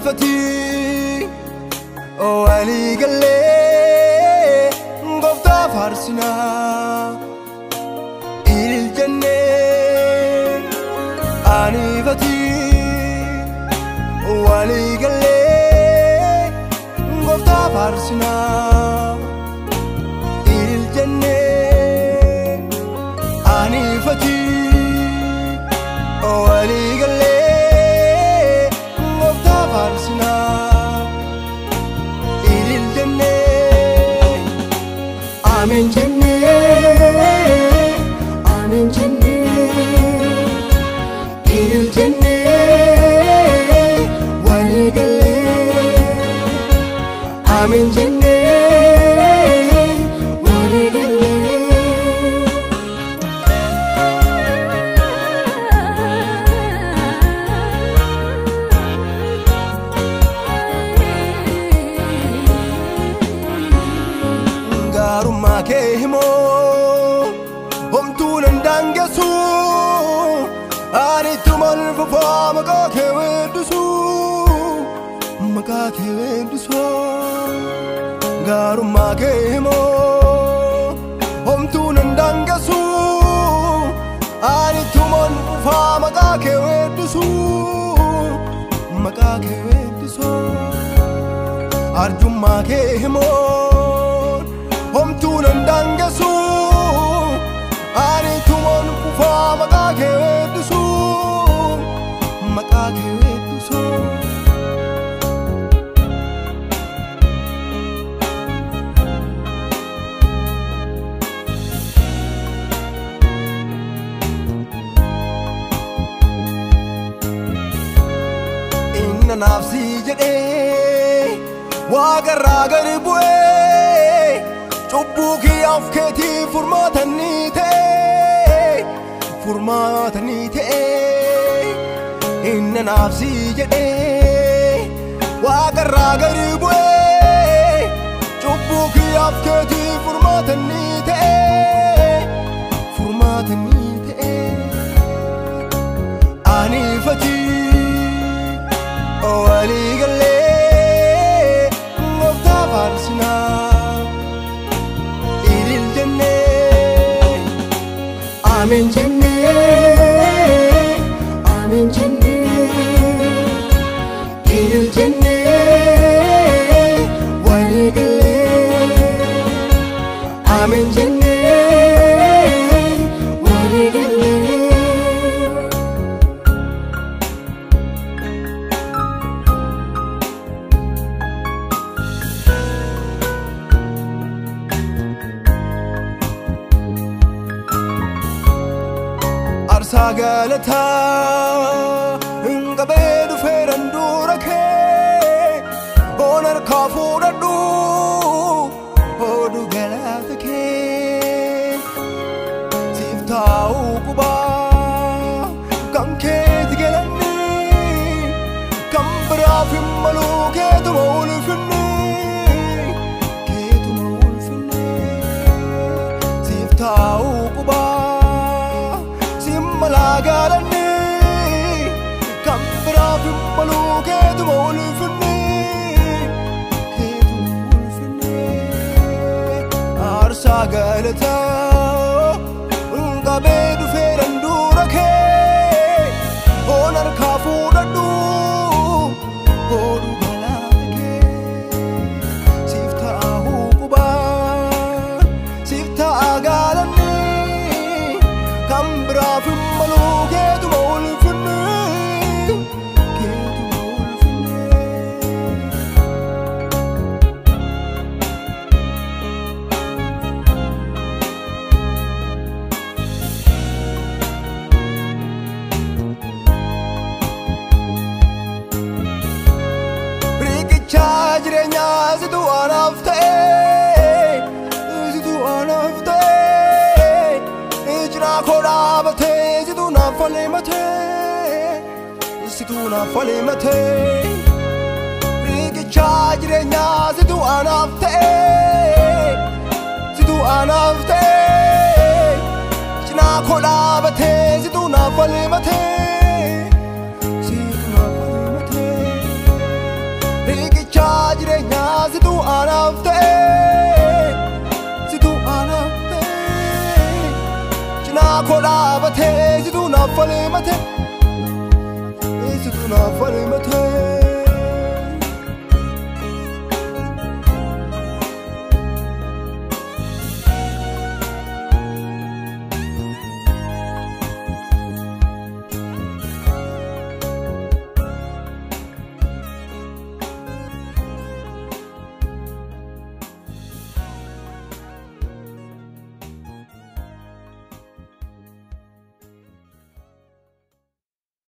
فتي وعلي قلي قفتا فارسنا إلى الجنة أني فتي وعلي قلي قفتا فارسنا إلى الجنة أني فتي وعلي قلي قفتا فارسنا إلى الجنة آمين جنة آمين جنة إلى الجنة وعلي قلي آمين جنة وعلي قلي Garuma kehimo homtunan dangesu ani tumal fama ka kewendusu maka kewendusu Garuma kehimo homtunan dangesu ani tumal fama ka kewendusu maka kewendusu arjuma kehimo homtunan dangesu ani tumon kufa makake wedusu inna nafsi jede wagarra garbuwe Chubbuki afketi furmatani te inna nafsi jede wagarra garbuwe Chubbuki afketi furmatani te ani fati wali galle ngofta farsina آمين جنة آمين جنة إلى الجنة وعلي قلي آمين جنة وعلي قلي Sagalata ingabedu ferandurake onar kafuradu odu galatake siftau kuba kanke digelani kambra fimmalu kedumul finni siftau kuba Malagalani, Kambra Pimalu, Kedumol Finni, Arsagalata, Ungabedu Ferandurake, Onar Kafuradu, Odu Galake, Sifta Hukuba, Sifta Agalani, Kambra Pimalu, Kedumol Finni, Jirenya zidu anafte ijra khoda bate zidu na fale mate rigicha jirenya zidu anafte ijra khoda bate zidu na fale mate kola bate situ na fale mate situ na fale mate